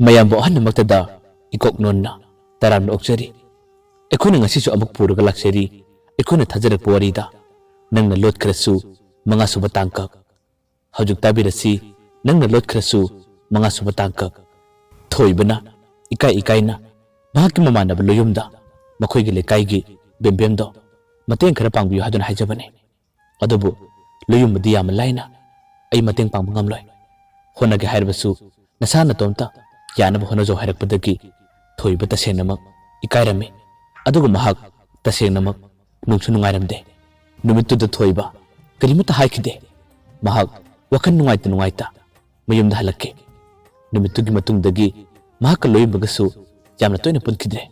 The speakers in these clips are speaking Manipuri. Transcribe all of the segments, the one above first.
ꯃꯌꯥꯝꯕꯨ ꯑꯍꯟꯅꯃꯛꯇꯗ ꯏꯀꯣꯛ ꯅꯣꯟꯅ ꯇꯔꯥꯝꯅ ꯑꯣꯛꯆꯔꯤ ꯑꯩꯈꯣꯏꯅ ꯉꯁꯤꯁꯨ ꯑꯃꯨꯛ ꯄꯨꯔꯒ ꯂꯥꯛꯆꯔꯤ ꯑꯩꯈꯣꯏꯅ ꯊꯥꯖꯔꯛꯄ ꯋꯥꯔꯤꯗ ꯅꯪꯅ ꯂꯣꯠꯈ꯭ꯔꯁꯨ ꯃꯉꯥꯁꯨꯕ ꯇꯥꯡꯀꯛ ꯍꯧꯖꯤꯛ ꯇꯥꯕꯤꯔꯁꯤ ꯅꯪꯅ ꯂꯣꯠꯈ꯭ꯔꯁꯨ ꯃꯉꯥꯁꯨꯕ ꯇꯥꯡꯀꯛ ꯊꯣꯏꯕꯅ ꯏꯀꯥꯏ ꯏꯀꯥꯏꯅ ꯃꯍꯥꯛꯀꯤ ꯃꯃꯥꯟꯅꯕ ꯂꯣꯌꯨꯝꯗ ꯃꯈꯣꯏꯒꯤ ꯂꯩꯀꯥꯏꯒꯤ ꯕꯦꯝꯕꯦꯝꯗꯣ ꯃꯇꯦꯡ ꯈꯔ ꯄꯥꯡꯕꯤꯌꯨ ꯍꯥꯏꯗꯨꯅ ꯍꯥꯏꯖꯕꯅꯤ ꯑꯗꯨꯕꯨ ꯂꯣꯌꯨꯝꯕꯗꯤ ꯌꯥꯝꯅ ꯂꯥꯏꯅ ꯑꯩ ꯃꯇꯦꯡ ꯄꯥꯡꯕ ꯉꯝꯂꯣꯏ ꯍꯣꯠꯅꯒꯦ ꯍꯥꯏꯔꯕꯁꯨ ꯅꯁꯥ ꯅꯇꯣꯝꯇ ꯌꯥꯅꯕ ꯍꯣꯠꯅꯖꯧ ꯍꯥꯏꯔꯛꯄꯗꯒꯤ ꯊꯣꯏꯕ ꯇꯁꯦꯡꯅꯃꯛ ꯏꯀꯥꯏꯔꯝꯃꯤ ꯑꯗꯨꯒ ꯃꯍꯥꯛ ꯇꯁꯦꯡꯅꯃꯛ ꯅꯨꯡꯁꯨ ꯅꯨꯡꯉꯥꯏꯔꯝꯗꯦ ꯅꯨꯃꯤꯠꯇꯨꯗ ꯊꯣꯏꯕ ꯀꯔꯤꯃꯠꯇ ꯍꯥꯏꯈꯤꯗꯦ ꯃꯍꯥꯛ ꯋꯥꯈꯜ ꯅꯨꯡꯉꯥꯏꯇ ꯃꯌꯨꯝꯗ ꯍꯜꯂꯛꯈꯤ ꯅꯨꯃꯤꯠꯇꯨꯒꯤ ꯃꯇꯨꯡꯗꯒꯤ ꯃꯍꯥꯛꯀ ꯂꯣꯏꯕꯒꯁꯨ ꯌꯥꯝꯅ ꯇꯣꯏꯅ ꯄꯨꯟꯈꯤꯗ꯭ꯔꯦ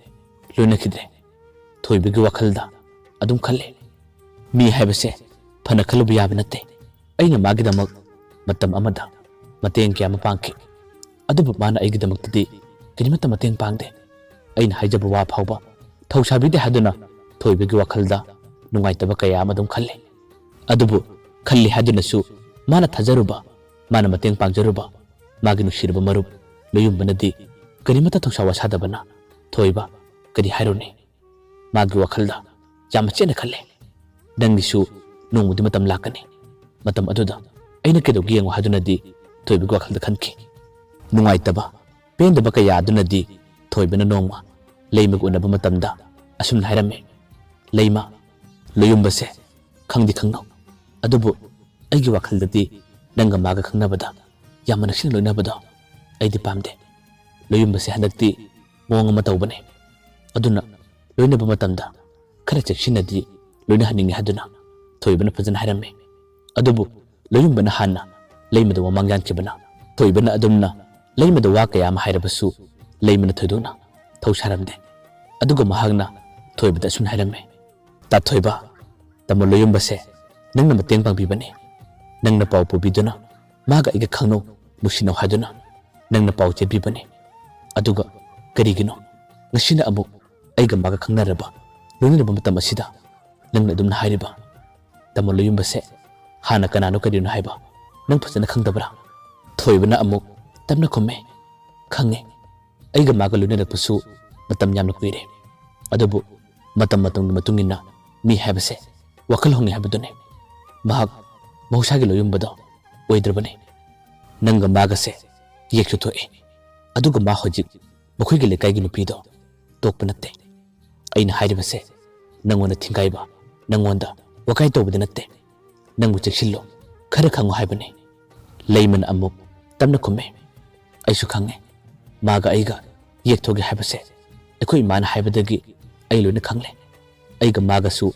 ꯂꯣꯏꯅꯈꯤꯗ꯭ꯔꯦ ꯊꯣꯏꯕꯒꯤ ꯋꯥꯈꯜꯗ ꯑꯗꯨꯝ ꯈꯜꯂꯦ ꯃꯤ ꯍꯥꯏꯕꯁꯦ ꯐꯅ ꯈꯜꯂꯨꯕ ꯌꯥꯕ ꯅꯠꯇꯦ ꯑꯩꯅ ꯃꯥꯒꯤꯗꯃꯛ ꯃꯇꯝ ꯑꯃꯗ ꯃꯇꯦꯡ ꯀꯌꯥ ꯑꯃ ꯄꯥꯡꯈꯤ ꯑꯗꯨꯕꯨ ꯃꯥꯅ ꯑꯩꯒꯤꯗꯃꯛꯇꯗꯤ ꯀꯔꯤꯃꯠꯇ ꯃꯇꯦꯡ ꯄꯥꯡꯗꯦ ꯑꯩꯅ ꯍꯥꯏꯖꯕ ꯋꯥ ꯐꯥꯎꯕ ꯊꯧꯁꯥꯕꯤꯗꯦ ꯍꯥꯏꯗꯨꯅ ꯊꯣꯏꯕꯒꯤ ꯋꯥꯈꯜꯗ ꯅꯨꯡꯉꯥꯏꯇꯕ ꯀꯌꯥ ꯑꯃ ꯑꯗꯨꯝ ꯈꯜꯂꯤ ꯑꯗꯨꯕꯨ ꯈꯜꯂꯤ ꯍꯥꯏꯗꯨꯅꯁꯨ ꯃꯥꯅ ꯊꯥꯖꯔꯨꯕ ꯃꯥꯅ ꯃꯇꯦꯡ ꯄꯥꯡꯖꯔꯨꯕ ꯃꯥꯒꯤ ꯅꯨꯡꯁꯤꯔꯕ ꯃꯔꯨꯞ ꯂꯣꯌꯨꯝꯕꯅꯗꯤ ꯀꯔꯤꯃꯠꯇ ꯊꯧꯁꯥ ꯋꯥꯁꯥꯗꯕꯅ ꯊꯣꯏꯕ ꯀꯔꯤ ꯍꯥꯏꯔꯨꯅꯤ ꯃꯥꯒꯤ ꯋꯥꯈꯜꯗ ꯌꯥꯝꯅ ꯆꯦꯠꯅ ꯈꯜꯂꯦ ꯅꯪꯒꯤꯁꯨ ꯅꯣꯡꯃꯗꯤ ꯃꯇꯝ ꯂꯥꯛꯀꯅꯤ ꯃꯇꯝ ꯑꯗꯨꯗ ꯑꯩꯅ ꯀꯩꯗꯧꯒꯦ ꯌꯦꯡꯉꯨ ꯍꯥꯏꯗꯨꯅꯗꯤ ꯊꯣꯏꯕꯒꯤ ꯋꯥꯈꯜꯗ ꯈꯟꯈꯤ ꯅꯨꯡꯉꯥꯏꯇꯕ ꯄꯦꯟꯗꯕ ꯀꯌꯥ ꯑꯗꯨꯅꯗꯤ ꯊꯣꯏꯕꯅ ꯅꯣꯡꯃ ꯂꯩꯃꯒ ꯎꯅꯕ ꯃꯇꯝꯗ ꯑꯁꯨꯝꯅ ꯍꯥꯏꯔꯝꯃꯤ ꯂꯩꯃ ꯂꯣꯌꯨꯝꯕꯁꯦ ꯈꯪꯗꯤ ꯈꯪꯅꯧ ꯑꯗꯨꯕꯨ ꯑꯩꯒꯤ ꯋꯥꯈꯜꯗꯗꯤ ꯅꯪꯒ ꯃꯥꯒ ꯈꯪꯅꯕꯗ ꯌꯥꯝꯅ ꯅꯛꯁꯤꯟꯅ ꯂꯣꯏꯅꯕꯗꯣ ꯑꯩꯗꯤ ꯄꯥꯝꯗꯦ ꯂꯣꯌꯨꯝꯕꯁꯦ ꯍꯟꯗꯛꯇꯤ ꯃꯑꯣꯡ ꯑꯃ ꯇꯧꯕꯅꯦ ꯑꯗꯨꯅ ꯂꯣꯏꯅꯕ ꯃꯇꯝꯗ ꯈꯔ ꯆꯦꯛꯁꯤꯟꯅꯗꯤ ꯂꯣꯏꯅꯍꯟꯅꯤꯡꯉꯤ ꯍꯥꯏꯗꯨꯅ ꯊꯣꯏꯕꯅ ꯐꯖꯅ ꯍꯥꯏꯔꯝꯃꯤ ꯑꯗꯨꯕꯨ ꯂꯣꯌꯨꯝꯕꯅ ꯍꯥꯟꯅ ꯂꯩꯃꯗ ꯋꯥꯃꯥꯡ ꯌꯥꯟꯈꯤꯕꯅ ꯊꯣꯏꯕꯅ ꯑꯗꯨꯝꯅ ꯂꯩꯃꯗ ꯋꯥ ꯀꯌా ꯑꯃ ꯍꯥꯏꯔꯕꯁꯨ ꯂꯩꯃꯅ ꯊꯣꯏꯗꯣꯛꯅ ꯊꯧꯁꯥꯔꯝꯗꯦ ꯑꯗꯨꯒ ꯃꯍꯥꯛꯅ ꯊꯣꯏꯕꯗ ꯑꯁꯨꯝ ꯍꯥꯏꯔꯝꯃꯤ ꯇꯥꯊꯣꯏꯕ ꯇꯥꯃꯣ ꯂꯣꯌꯨꯝꯕꯁꯦ ꯅꯪꯅ ꯃꯇꯦꯡ ꯄꯥꯡꯕꯤꯕꯅꯤ ꯅꯪꯅ ꯄꯥꯎ ꯄꯨꯕꯤꯗꯨꯅ ꯃꯥꯒ ꯑꯩꯒ ꯈꯪꯅꯧ ꯅꯨꯡꯁꯤꯅꯧ ꯍꯥꯏꯗꯨꯅ ꯅꯪꯅ ꯄꯥꯎ ꯆꯦꯕꯤꯕꯅꯤ ꯑꯗꯨꯒ ꯀꯔꯤꯒꯤꯅꯣ ꯉꯁꯤꯅ ꯑꯃꯨꯛ ꯑꯩꯒ ꯃꯥꯒ ꯈꯪꯅꯔꯕ ꯂꯣꯏꯅꯔꯕ ꯃꯇꯝ ꯑꯁꯤꯗ ꯅꯪꯅ ꯑꯗꯨꯝꯅ ꯍꯥꯏꯔꯤꯕ ꯇꯥꯃꯣ ꯂꯣꯌꯨꯝꯕꯁꯦ ꯍꯥꯟꯅ ꯀꯅꯥꯅꯣ ꯀꯔꯤꯅꯣ ꯍꯥꯏꯕ ꯅꯪ ꯐꯖꯅ ꯈꯪꯗꯕ꯭ꯔꯥ ꯊꯣꯏꯕꯅ ꯑꯃꯨꯛ ꯇꯞꯅ ꯈꯨꯝꯃꯦ ꯈꯪꯉꯦ ꯑꯩꯒ ꯃꯥꯒ ꯂꯣꯏꯅꯔꯛꯄꯁꯨ ꯃꯇꯝ ꯌꯥꯝꯅ ꯀꯨꯏꯔꯦ ꯑꯗꯨꯕꯨ ꯃꯇꯝꯒꯤ ꯃꯇꯨꯡ ꯏꯟꯅ ꯃꯤ ꯍꯥꯏꯕꯁꯦ ꯋꯥꯈꯜ ꯍꯣꯡꯉꯦ ꯍꯥꯏꯕꯗꯨꯅꯤ ꯃꯍꯥꯛ ꯃꯍꯧꯁꯥꯒꯤ ꯂꯣꯌꯨꯝꯕꯗꯣ ꯑꯣꯏꯗ꯭ꯔꯕꯅꯤ ꯅꯪꯒ ꯃꯥꯒꯁꯦ ꯌꯦꯛꯁꯨ ꯊꯣꯛꯏ ꯑꯗꯨꯒ ꯃꯥ ꯍꯧꯖꯤꯛ ꯃꯈꯣꯏꯒꯤ ꯂꯩꯀꯥꯏꯒꯤ ꯅꯨꯄꯤꯗꯣ ꯇꯣꯛꯄ ꯅꯠꯇꯦ ꯑꯩꯅ ꯍꯥꯏꯔꯤꯕꯁꯦ ꯅꯪꯉꯣꯟꯗ ꯊꯤꯡꯒꯥꯏꯕ ꯅꯪꯉꯣꯟꯗ ꯋꯥꯀꯥꯏ ꯇꯧꯕꯗꯤ ꯅꯠꯇꯦ ꯅꯪꯕꯨ ꯆꯦꯛꯁꯤꯜꯂꯨ ꯈꯔ ꯈꯪꯉꯨ ꯍꯥꯏꯕꯅꯤ ꯂꯩꯃꯅ ꯑꯃꯨꯛ ꯇꯞꯅ ꯈꯨꯝꯃꯦ ꯑꯩꯁꯨ ꯈꯪꯉꯦ ꯃꯥꯒ ꯑꯩꯒ ꯌꯦꯛꯊꯣꯛꯒꯦ ꯍꯥꯏꯕꯁꯦ ꯑꯩꯈꯣꯏ ꯏꯃꯥꯅ ꯍꯥꯏꯕꯗꯒꯤ ꯑꯩ ꯂꯣꯏꯅ ꯈꯪꯂꯦ ꯑꯩꯒ ꯃꯥꯒꯁꯨ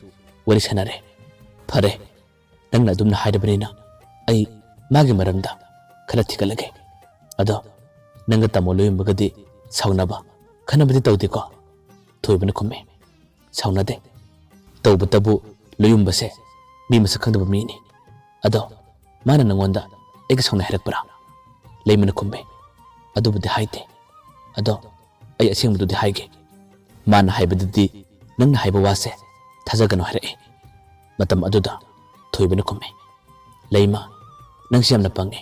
ꯋꯥꯔꯤ ꯁꯥꯟꯅꯔꯦ ꯐꯔꯦ ꯅꯪꯅ ꯑꯗꯨꯝꯅ ꯍꯥꯏꯔꯕꯅꯤꯅ ꯑꯩ ꯃꯥꯒꯤ ꯃꯔꯝꯗ ꯈꯔ ꯊꯤꯒꯠꯂꯒꯦ ꯑꯗꯣ ꯅꯪꯒ ꯇꯥꯃꯣ ꯂꯣꯌꯨꯝꯕꯒꯗꯤ ꯁꯥꯎꯅꯕ ꯈꯟꯅꯕꯗꯤ ꯇꯧꯗꯦꯀꯣ ꯊꯣꯏꯕꯅ ꯈꯨꯝꯃꯦ ꯁꯥꯎꯅꯗꯦ ꯇꯧꯕꯇꯕꯨ ꯂꯣꯌꯨꯝꯕꯁꯦ ꯃꯤ ꯃꯁꯛ ꯈꯪꯗꯕ ꯃꯤꯅꯤ ꯑꯗꯣ ꯃꯥꯅ ꯅꯪꯉꯣꯟꯗ ꯑꯩꯒ ꯁꯥꯎꯅꯩ ꯍꯥꯏꯔꯛꯄ꯭ꯔꯥ ꯂꯩꯃꯅ ꯈꯨꯝꯃꯦ ꯑꯗꯨꯕꯨꯗꯤ ꯍꯥꯏꯗꯦ ꯑꯗꯣ ꯑꯩ ꯑꯁꯦꯡꯕꯗꯨꯗꯤ ꯍꯥꯏꯒꯦ ꯃꯥꯅ ꯍꯥꯏꯕꯗꯗꯤ ꯅꯪꯅ ꯍꯥꯏꯕ ꯋꯥꯁꯦ ꯊꯥꯖꯒꯅꯨ ꯍꯥꯏꯔꯛꯏ ꯃꯇꯝ ꯑꯗꯨꯗ ꯊꯣꯏꯕꯅ ꯈꯨꯝꯃꯦ ꯂꯩꯃ ꯅꯪꯁꯤ ꯌꯥꯝꯅ ꯄꯪꯉꯦ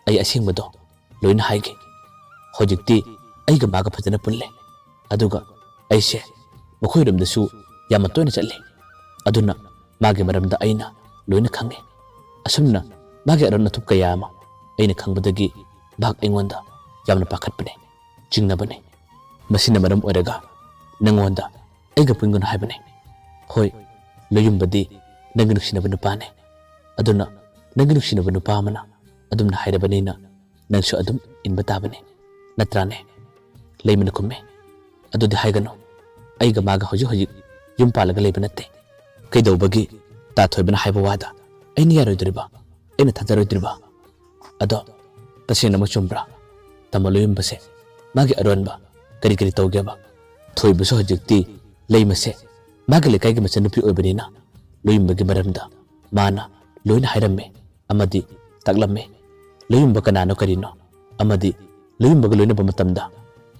ꯑꯩ ꯑꯁꯦꯡꯕꯗꯣ ꯂꯣꯏꯅ ꯍꯥꯏꯒꯦ ꯍꯧꯖꯤꯛꯇꯤ ꯑꯩꯒ ꯃꯥꯒ ꯐꯖꯅ ꯄꯨꯜꯂꯦ ꯑꯗꯨꯒ ꯑꯩꯁꯦ ꯃꯈꯣꯏꯔꯣꯝꯗꯁꯨ ꯌꯥꯝꯅ ꯇꯣꯏꯅ ꯆꯠꯂꯤ ꯑꯗꯨꯅ ꯃꯥꯒꯤ ꯃꯔꯝꯗ ꯑꯩꯅ ꯂꯣꯏꯅ ꯈꯪꯉꯦ ꯑꯁꯨꯝꯅ ꯃꯥꯒꯤ ꯑꯔꯣꯟ ꯑꯊꯨꯞ ꯀꯌꯥ ꯑꯃ ꯑꯩꯅ ꯈꯪꯕꯗꯒꯤ ꯃꯍꯥꯛ ꯑꯩꯉꯣꯟꯗ ꯌꯥꯝꯅ ꯄꯥꯈꯠꯄꯅꯦ ꯆꯤꯡꯅꯕꯅꯦ ꯃꯁꯤꯅ ꯃꯔꯝ ꯑꯣꯏꯔꯒ ꯅꯪꯉꯣꯟꯗ ꯑꯩꯒ ꯄꯨꯟꯒꯅꯨ ꯍꯥꯏꯕꯅꯦ ꯍꯣꯏ ꯂꯣꯌꯨꯝꯕꯗꯤ ꯅꯪꯒꯤ ꯅꯨꯡꯁꯤꯅꯕ ꯅꯨꯄꯥꯅꯦ ꯑꯗꯨꯅ ꯅꯪꯒꯤ ꯅꯨꯡꯁꯤꯅꯕ ꯅꯨꯄꯥ ꯑꯃꯅ ꯑꯗꯨꯝꯅ ꯍꯥꯏꯔꯕꯅꯤꯅ ꯅꯪꯁꯨ ꯑꯗꯨꯝ ꯏꯟꯕ ꯇꯥꯕꯅꯦ ꯅꯠꯇ꯭ꯔꯥꯅꯦ ꯂꯩꯃꯅ ꯈꯨꯝꯃꯦ ꯑꯗꯨꯗꯤ ꯍꯥꯏꯒꯅꯨ ꯑꯩꯒ ꯃꯥꯒ ꯍꯧꯖꯤꯛ ꯌꯨꯝ ꯄꯥꯜꯂꯒ ꯂꯩꯕ ꯅꯠꯇꯦ ꯀꯩꯗꯧꯕꯒꯤ ꯇꯥꯊꯣꯏꯕꯅ ꯍꯥꯏꯕ ꯋꯥꯗ ꯑꯩꯅ ꯌꯥꯔꯣꯏꯗ꯭ꯔꯤꯕ ꯑꯩꯅ ꯊꯥꯖꯔꯣꯏꯗ꯭ꯔꯤꯕ ꯑꯗꯣ ꯇꯁꯦꯡꯅꯃꯛ ꯆꯨꯝꯕ꯭ꯔꯥ ꯇꯥꯃꯣ ꯂꯣꯌꯨꯝꯕꯁꯦ ꯃꯥꯒꯤ ꯑꯔꯣꯟꯕ ꯀꯔꯤ ꯀꯔꯤ ꯇꯧꯒꯦꯕ ꯊꯣꯏꯕꯁꯨ ꯍꯧꯖꯤꯛꯇꯤ ꯂꯩꯃꯁꯦ ꯃꯥꯒꯤ ꯂꯩꯀꯥꯏꯒꯤ ꯃꯆꯟꯅꯨꯄꯤ ꯑꯣꯏꯕꯅꯤꯅ ꯂꯣꯌꯨꯝꯕꯒꯤ ꯃꯔꯝꯗ ꯃꯥꯅ ꯂꯣꯏꯅ ꯍꯥꯏꯔꯝꯃꯦ ꯑꯃꯗꯤ ꯇꯥꯛꯂꯝꯃꯦ ꯂꯣꯌꯨꯝꯕ ꯀꯅꯥꯅꯣ ꯀꯔꯤꯅꯣ ꯑꯃꯗꯤ ꯂꯣꯌꯨꯝꯕꯒ ꯂꯣꯏꯅꯕ ꯃꯇꯝꯗ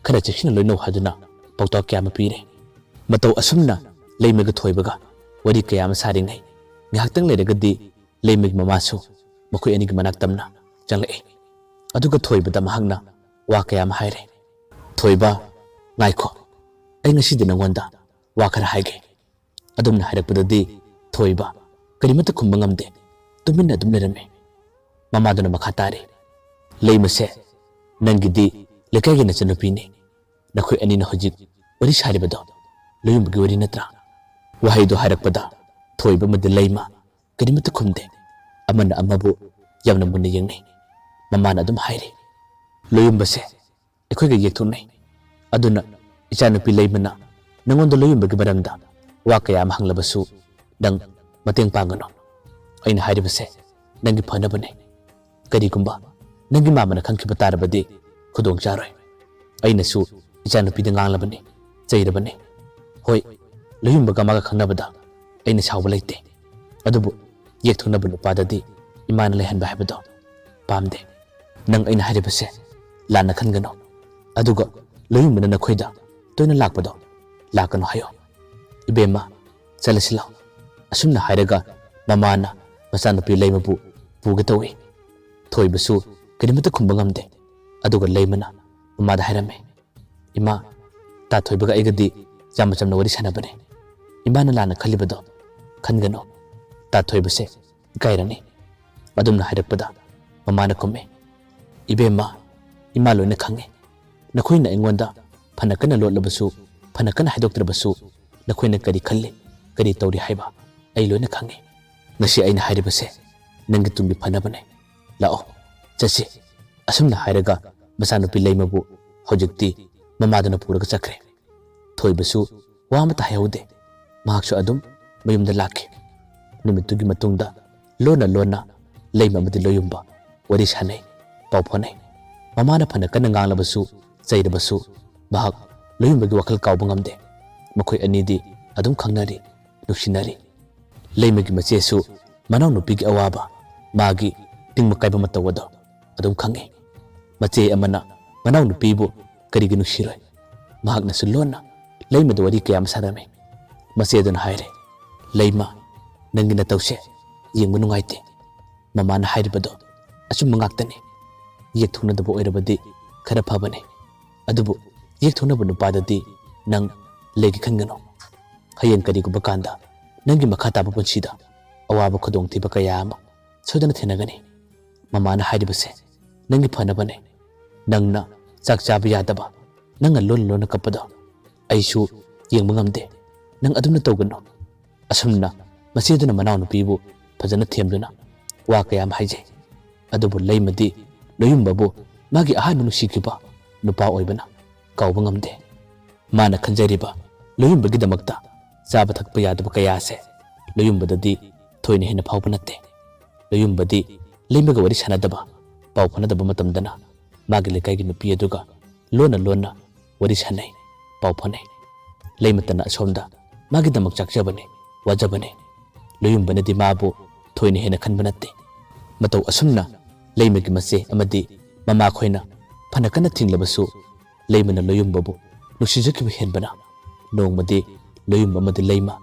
ꯈꯔ ꯆꯦꯛꯁꯤꯟꯅ ꯂꯣꯏꯅꯧ ꯍꯥꯏꯗꯨꯅ ꯄꯥꯎꯇꯥꯛ ꯀꯌꯥ ꯑꯃ ꯄꯤꯔꯦ ꯃꯇꯧ ꯑꯁꯨꯝꯅ ꯂꯩꯃꯒ ꯊꯣꯏꯕꯒ ꯋꯥꯔꯤ ꯀꯌꯥ ꯑꯃ ꯁꯥꯔꯤꯉꯩ ꯉꯥꯏꯍꯥꯛꯇꯪ ꯂꯩꯔꯒꯗꯤ ꯂꯩꯃꯒꯤ ꯃꯃꯥꯁꯨ ꯃꯈꯣꯏ ꯑꯅꯤꯒꯤ ꯃꯅꯥꯛ ꯇꯝꯅ ꯆꯪꯂꯛꯏ ꯑꯗꯨꯒ ꯊꯣꯏꯕꯗ ꯃꯍꯥꯛꯅ ꯋꯥ ꯀꯌꯥ ꯑꯃ ꯍꯥꯏꯔꯦ Thoiba ngaiko ai ngasi de nangwanda wa khara haige adumna hairakpadadi Thoiba karimata khumba ngamde tuminna adum lerame mamaduna makha tare leimase nangidi lekagi nachanupini nakhoi anina hojik wari saribado loyumgi wari natra wahaido hairakpada Thoiba made leima karimata khumde amana amabu yamna munna yengne mamana adum haire loyumbase ekhoiga yekthunai aduna ichanupi leimana nangonda loyumbagi baramda wa kaya mahanglabasu dang mateng pangano aina hairibase nangi phanabane karigumba nangi mamana khangkhiba tarabadi khudong charoi aina su ichanupi da nganglabane chairabane hoi loyumbaga maga khangnabada aina sawba leite adubu yekthunaba nupadadi imana lehanba habado pamde nang aina hairibase lana khangano aduga loyumbana nakhoida toina lakpado lakano hayo ibema chalasila asumna hairaga mamana masanupi leimabu pugatawi Thoibasu karimata khumba ngamde aduga leimana mamada hairame ima ta Thoibaga aigadi jamachamna wari sanabane imana lana khalibado khangano ta Thoibase gairani adumna hairakpada mamana komme ibema ima loina khange nakhoina engwanda phanakana lotlabasu phanakana haidoktrabasu nakhoina kari khalle kari tawri haiba ai loina khange ngasi aina hairibase nangi tumbi phanabane lao chasi asumna hairaga masanupi leimabu hojikti mamaduna puraga chakre Thoibasu wamata hayaude mahaksu adum mayumda lakhe nimitugi matungda lona leima amadi loyumba wari sanai pawphonai mamana phanakana nganglabasu chairabasu bahak loyumbagi wakhal kawba ngamde makhoi anidi adum khangnari nuksinari leimagi machesu manaw nupigi awaba magi tingma kaiba matawado adum khange mache amana manaw nupibu karigi nuksiroi mahakna sulona leimada wari kayam sarame maceduna haire leima nangina tawse yengba nungaite mamana hairibado achumma ngaktani yekthunadaba oirabadi khara phabane adubu yekthunaba nupadadi nang legi khangano hayeng kariguba kanda nangi makha taba punsida awaba khodong thiba kaya ama sodana thenagani mamana hairibase nangi phanabane nangna chak chaba yadaba nanga lon kapado aisu yengba ngamde nang adumna tawgano asumna maceduna manaw nupibu phajana themduna wa kayam haije adubu leimadi loyumbabu magi ahanbu nusikiba nupa oibana kawba ngamde mana khanjariba loyumbagi damakta chaba thakpa yadaba kayase loyumbadadi thoina hena phawba natte loyumbadi leimaga wari sanadaba paw phanadaba matamdana magi lekaigi nupi aduga lona wari sanai paw phanai leimatana asomda magi damak chakjabane wajabane loyumbanadi mabu thoina hena khanba natte mataw asumna leimagi mache amadi mama khoina phanakana thinglabasu leimana loyumbabu nusijakiba henbana nongmadi loyumba amadi leima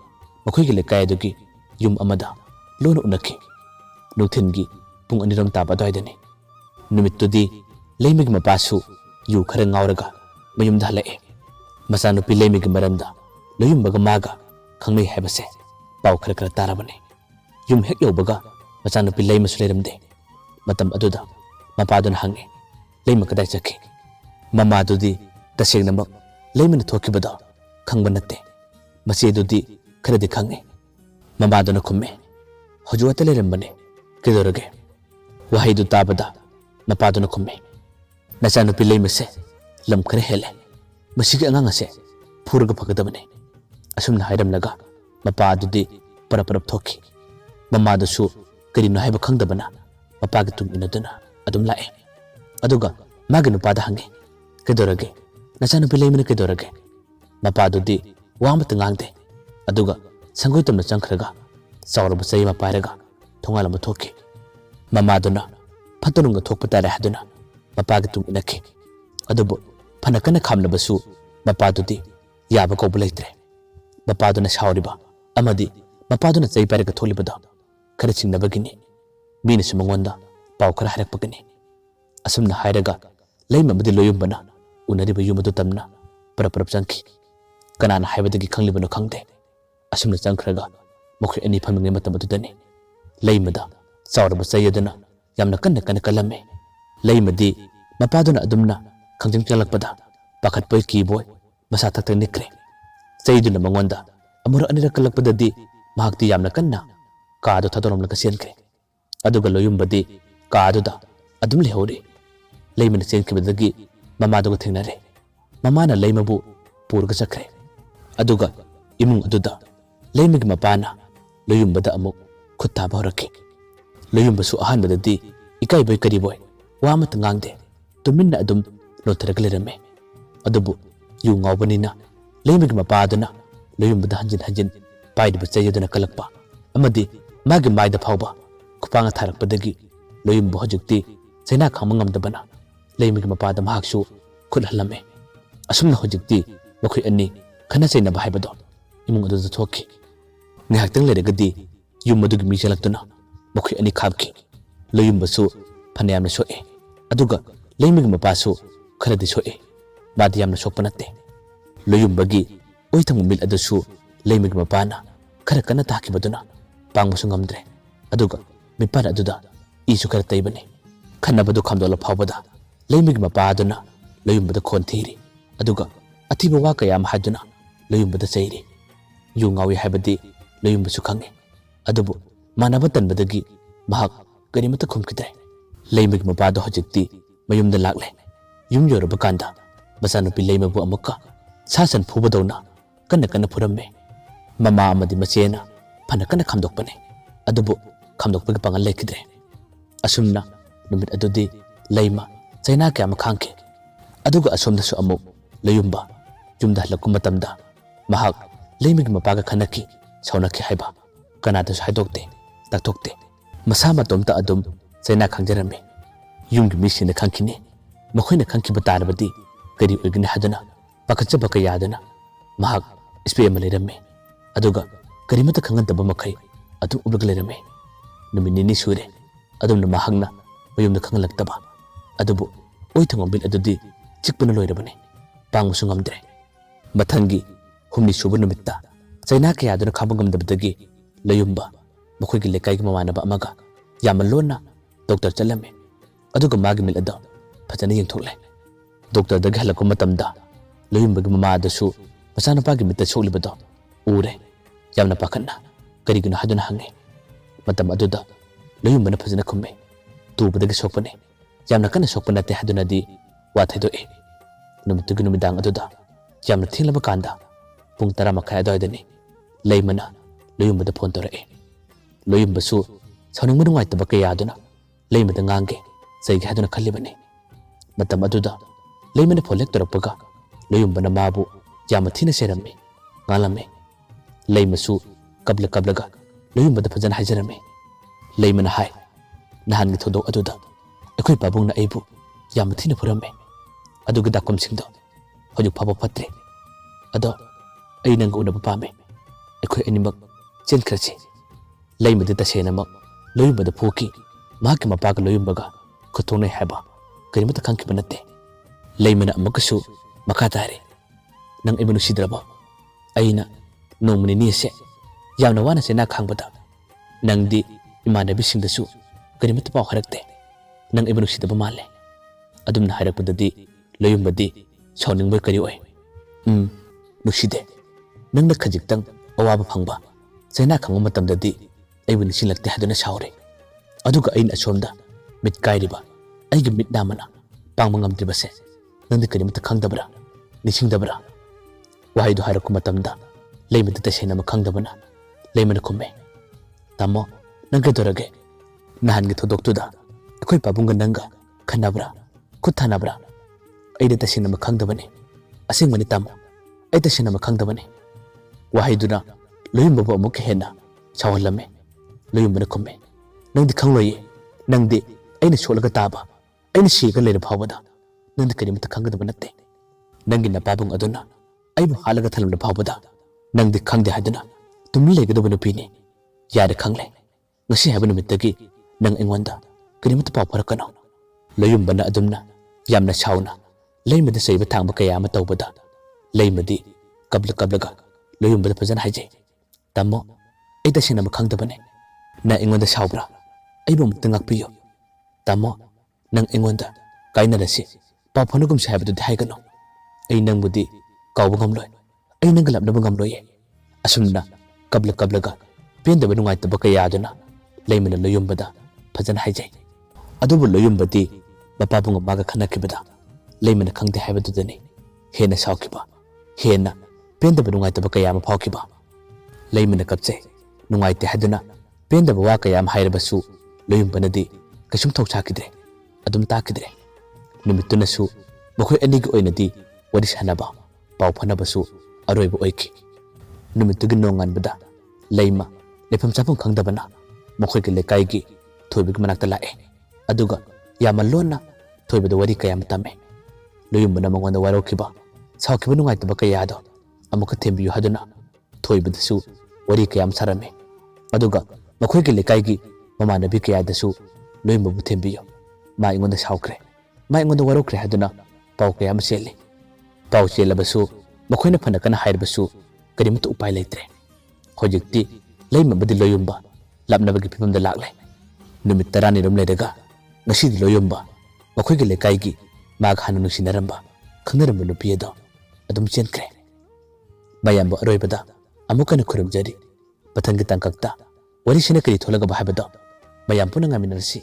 makhoigi lekai adugi yum amada lona unakhi nuthingi pung aniram taba daidani numittudi leimagi mapasu yu khara ngauraga mayumda halae masanupi leimagi maramda loyumbaga maga khangnai haibase paw khara tarabane yum hek yobaga masanupi leimasu leiramde matam aduda mapaduna hange leima kadai chakhi mamadudi tasengnamak leimana thokibada khangba natte macedudi kharadi khange mamaduna khumme hojuata lerambane kedorage wahaidu tabada mapaduna khumme nachanupi leimase lam khare hele masigi angangase phurga phagadabane asumna hairamlaga mapadudi paraparap thokhi mamadusu karino haiba khangdabana mapagi tum inaduna adum lae aduga magi nupada hange kedorage nachanupi leimana kedorage mapadudi wamata ngangde aduga sangoitamna changkhraga sawraba chai ma pairaga thongalama thokhi mamaduna phatununga thokpa tare haduna mapagi tum inakhi adubu phanakana khamlabasu mapadudi yaba kobla leitre mapaduna sawriba amadi mapaduna chai pairaga tholibada khara chingnabagini mina sumangonda paw khara harakpagani asumna hairaga leima madi loyumbana unariba yum adu tamna parap changki kanana haibadagi khanglibano khangde asumna changkhraga mokhui ani phaminge matam adudani leimada chawraba chayaduna yamna kanna kalame leimadi mapaduna adumna khangjing chalakpada pakhat poi ki boy masa thakta nikre chayduna mangonda amur anira kalakpadadi mahakti yamna kanna kaadu thadorom laka senkre aduga loyumbadi kaaduda adum lehori leimana senkibadagi mamaduga thingnare mamana leimabu purga chakre aduga imung aduda leimig mapana loyumbada amuk khutta bhorake loyumbasu ahanbadadi ikai boy kari boy wamat ngangde tuminna adum lotharaga lerame adubu yu ngawbanina leimig mapaduna loyumbada hanjin paidba chayaduna kalakpa amadi magi maida phawba kupanga tharakpadagi loyumbu hojukti chaina khamangam dabana leimig mapada mahaksu khulhalame asumna hojukti mokhui ani khana chaina bahaibado imung adu thokki nihaktang leregadi yum adugi mi chalaktuna mokhui ani khapki loyumbasu phanayamna soe aduga leimig mapasu kharadi soe madi yamna sokpanatte loyumbagi oithang mil adusu leimig mapana khara kana takibaduna pangmusu ngamdre aduga mipara aduda isu khara taibani khanabadu khamdola phawbada leimig mapaduna loyumbada khon thiri aduga athiba wa kayam haduna loyumbada chairi yu ngawi haibadi loyumbasu khange adubu manaba tanbadagi mahak karimata khumkidre leimig mapado hojikti mayumda lakle yum yoraba kanda masanupi leimabu amukka sasan phubadawna kana phuramme mama amadi machena phana khamdokpane adubu khamdokpagi pangal lekidre asumna numit adudi leima chaina kya makhangke aduga asomda su amuk leyumba jumda halakum matamda mahak leimig mapaga khanaki saunaki haiba kanada su haidokte taktokte masa matomta adum chaina khangjarame yumgi misina khangkini makhoina khangkiba tarabadi kari oigni hadana pakatcha baka yadana mahak ispe amalirame aduga karimata khangadaba makai adu ublaglirame numinini sure adumna mahagna mayumda khanglaktaba adubu oithangombil adudi chikpuna loirabane pangmusu ngamdre mathangi humni suba numitta chaina kayaduna khabangamdabdagi layumba mokhoigi lekaigi mamanaba amaga yamalona doctor chalame aduga magi mil ada phajana yengthoklai doctor dagi halakko matamda layumbagi mamadasu masanapagi mitta soklibado ure yamna pakhanna kariguna haduna hange matam aduda layumbana phajana khumme tubadagi sokpane yamna kana sokpana te haduna di wathaido e numitugi numidang aduda yamna thinglaba kanda pung 10 makhai adoidani leimana layumbada phone tore e loyumbasu sauning manungai tabaka yaduna leimada ngange saigi haduna khallibane matam aduda leimana phone lektorapaga loyumbana mabu yamna thina serame ngalame leimasu kablaga loyumbada phajana hajarame leimana hai nahan gi thodok aduda ekoi pabungna aibu yamna thina phurame aduga dakom singdo hojuk phaba phatre ado ai nang unaba pame ekoi animak chen khrasi leimada tasena mak loyumbada phoki mahaki mapaga loyumbaga khotone haba karimata khangki banate leimana amakasu makatare nang ibnu sidraba aina nomni ni se yamna wana sena khangbada nangdi imanabi singdasu karimata paw harakte nang ibnu sidaba male adumna harakpadadi loyumbadi sauning boy kari oi nuside nangna khajiktang awaba phangba sena khangba matamdadi aibu nisilakte haduna saure aduga aina asomda mit kairiba aigi mit namana pangmangam dibase nangdi karimata khangdabra nisingdabra wahaidu hairakku matamda leimada tasena makhangdabana leimana khumme tamo nangga dorage nahangi thodoktuda ekoi pabunga nanga khanabra khuthanabra aida tasena makhangdabane asingmani tamo aida tasena makhangdabane wahaiduna loyumbabu amuk hena chawhalame loyumbana khumme nangdi khangloye nangdi aina solaga taba aina siga leira phawada nangdi karimata khangdaba natte nangi napabung aduna aibu halaga thalamda phawada nangdi khangde haduna tumli legadaba nupini yare khangle ngasi haba numittagi nang engwanda karimata paw pharakano loyumbana adumna yamna chauna ꯂꯩꯃꯗ ꯆꯩꯕ ꯊꯥꯡꯕ ꯀꯌꯥ ꯑꯃ ꯇꯧꯕꯗ ꯂꯩꯃꯗꯤ ꯀꯞꯂꯒ ꯂꯣꯌꯨꯝꯕꯗ ꯐꯖꯅ ꯍꯥꯏꯖꯩ ꯇꯥꯃꯣ ꯑꯩ ꯇꯁꯦꯡꯅ ꯈꯪꯗꯕꯅꯦ ꯅꯪ ꯑꯩꯉꯣꯟꯗ ꯁꯥꯎꯕ꯭ꯔꯥ ꯑꯩꯕꯨ ꯑꯃꯨꯛꯇ ꯉꯥꯛꯄꯤꯌꯨ ꯇꯥꯃꯣ ꯅꯪ ꯑꯩꯉꯣꯟꯗ ꯀꯥꯏꯅꯔꯁꯤ ꯄꯥꯎ ꯐꯥꯎꯅꯒꯨꯝꯁꯤ ꯍꯥꯏꯕꯗꯨꯗꯤ ꯍꯥꯏꯒꯅꯨ ꯑꯩ ꯅꯪꯕꯨꯗꯤ ꯀꯥꯎꯕ ꯉꯝꯂꯣꯏ ꯑꯩ ꯅꯪꯒ ꯂꯥꯞꯅꯕ ꯉꯝꯂꯣꯏꯌꯦ ꯑꯁꯨꯝꯅ ꯀꯞꯂꯒ ꯄꯦꯟꯗꯕ ꯅꯨꯡꯉꯥꯏꯇꯕ ꯀꯌꯥꯗꯨꯅ ꯂꯩꯃꯅ ꯂꯣꯌꯨꯝꯕꯗ ꯐꯖꯅ ꯍꯥꯏꯖꯩ ꯑꯗꯨꯕꯨ ꯂꯣꯌꯨꯝꯕꯗꯤ ꯃꯄꯥꯕꯨꯡ ꯃꯃꯥꯒ ꯈꯟꯅꯈꯤꯕꯗ ꯂꯩꯃꯅ ꯈꯪꯗꯦ ꯍꯥꯏꯕꯗꯨꯗꯅꯤ ꯍꯦꯟꯅ ꯁꯥꯎꯈꯤꯕ ꯍꯦꯟꯅ ꯄꯦꯟꯗꯕ ꯅꯨꯡꯉꯥꯏꯇꯕ ꯀꯌꯥ ꯑꯃ ꯐꯥꯎꯈꯤꯕ ꯂꯩꯃꯅ ꯀꯞꯆꯩ ꯅꯨꯡꯉꯥꯏꯇꯦ ꯍꯥꯏꯗꯨꯅ ꯄꯦꯟꯗꯕ ꯋꯥ ꯀꯌꯥ ꯑꯃ ꯍꯥꯏꯔꯕꯁꯨ ꯂꯣꯌꯨꯝꯕꯅꯗꯤ ꯀꯩꯁꯨꯝ ꯊꯧꯁꯥꯈꯤꯗ꯭ꯔꯦ ꯑꯗꯨꯝ ꯇꯥꯈꯤꯗ꯭ꯔꯦ ꯅꯨꯃꯤꯠꯇꯨꯅꯁꯨ ꯃꯈꯣꯏ ꯑꯅꯤꯒꯤ ꯑꯣꯏꯅꯗꯤ ꯋꯥꯔꯤ ꯁꯥꯟꯅꯕ ꯄꯥꯎ ꯐꯥꯎꯅꯕꯁꯨ ꯑꯔꯣꯏꯕ ꯑꯣꯏꯈꯤ ꯅꯨꯃꯤꯠꯇꯨꯒꯤ ꯅꯣꯡꯉꯥꯟꯕꯗ ꯂꯩꯃ ꯂꯩꯐꯝ ꯆꯥꯐꯝ ꯈꯪꯗꯕꯅ ꯃꯈꯣꯏꯒꯤ ꯂꯩꯀꯥꯏꯒꯤ ꯊꯣꯏꯕꯒꯤ ꯃꯅꯥꯛꯇ ꯂꯥꯛꯑꯦ ꯑꯗꯨꯒ ꯌꯥꯝꯅ ꯂꯣꯟꯅ ꯊꯣꯏꯕꯗ ꯋꯥꯔꯤ ꯀꯌꯥ ꯑꯃ ꯇꯝꯃꯦ ꯂꯣꯌꯨꯝꯕꯅ ꯃꯉꯣꯟꯗ ꯋꯥꯔꯧꯈꯤꯕ ꯁꯥꯎꯈꯤꯕ ꯅꯨꯡꯉꯥꯏꯇꯕ ꯀꯌꯥꯗꯣ ꯑꯃꯨꯛꯀ ꯊꯦꯝꯕꯤꯌꯨ ꯍꯥꯏꯗꯨꯅ ꯊꯣꯏꯕꯗꯁꯨ ꯋꯥꯔꯤ ꯀꯌꯥ ꯑꯃ ꯁꯥꯔꯝꯃꯦ ꯑꯗꯨꯒ ꯃꯈꯣꯏꯒꯤ ꯂꯩꯀꯥꯏꯒꯤ ꯃꯃꯥꯟꯅꯕꯤ ꯀꯌꯥꯗꯁꯨ ꯂꯣꯌꯨꯝꯕꯕꯨ ꯊꯦꯝꯕꯤꯌꯨ ꯃꯥ ꯑꯩꯉꯣꯟꯗ ꯁꯥꯎꯈ꯭ꯔꯦ ꯃꯥ ꯑꯩꯉꯣꯟꯗ ꯋꯥꯔꯧꯈ꯭ꯔꯦ ꯍꯥꯏꯗꯨꯅ ꯄꯥꯎ ꯀꯌꯥ ꯑꯃ ꯆꯦꯜꯂꯤ ꯄꯥꯎ ꯆꯦꯜꯂꯕꯁꯨ ꯃꯈꯣꯏꯅ ꯐꯅ ꯀꯟꯅ ꯍꯥꯏꯔꯕꯁꯨ ꯀꯔꯤꯃꯠꯇ ꯎꯄꯥꯏ ꯂꯩꯇ꯭ꯔꯦ ꯍꯧꯖꯤꯛꯇꯤ ꯂꯩꯃꯕꯗꯤ ꯂꯣꯌꯨꯝꯕ ꯂꯥꯞꯅꯕꯒꯤ ꯐꯤꯕꯝꯗ ꯂꯥꯛꯂꯦ ꯅꯨꯃꯤꯠ 10ꯅꯤꯔꯣꯝ ꯂꯩꯔꯒ ꯉꯁꯤꯗꯤ ꯂꯣꯌꯨꯝꯕ ꯃꯈꯣꯏꯒꯤ ꯂꯩꯀꯥꯏꯒꯤ ꯃꯥꯒ ꯍꯥꯟꯅ ꯅꯨꯡꯁꯤꯅꯔꯝꯕ ꯈꯪꯅꯔꯝꯕ ꯅꯨꯄꯤ ꯑꯗꯣ ꯑꯗꯨꯝ ꯆꯦꯟꯈ꯭ꯔꯦ ꯃꯌꯥꯝꯕꯨ ꯑꯔꯣꯏꯕꯗ ꯑꯃꯨꯛ ꯍꯟꯅ ꯈꯨꯔꯨꯝꯖꯔꯤ ꯃꯊꯪꯒꯤ ꯇꯥꯡꯀꯛꯇ ꯋꯥꯔꯤꯁꯤꯅ ꯀꯔꯤ ꯊꯣꯛꯂꯒꯕ ꯍꯥꯏꯕꯗꯣ ꯃꯌꯥꯝ ꯄꯨꯟꯅ ꯉꯥꯏꯃꯤꯟꯅꯔꯁꯤ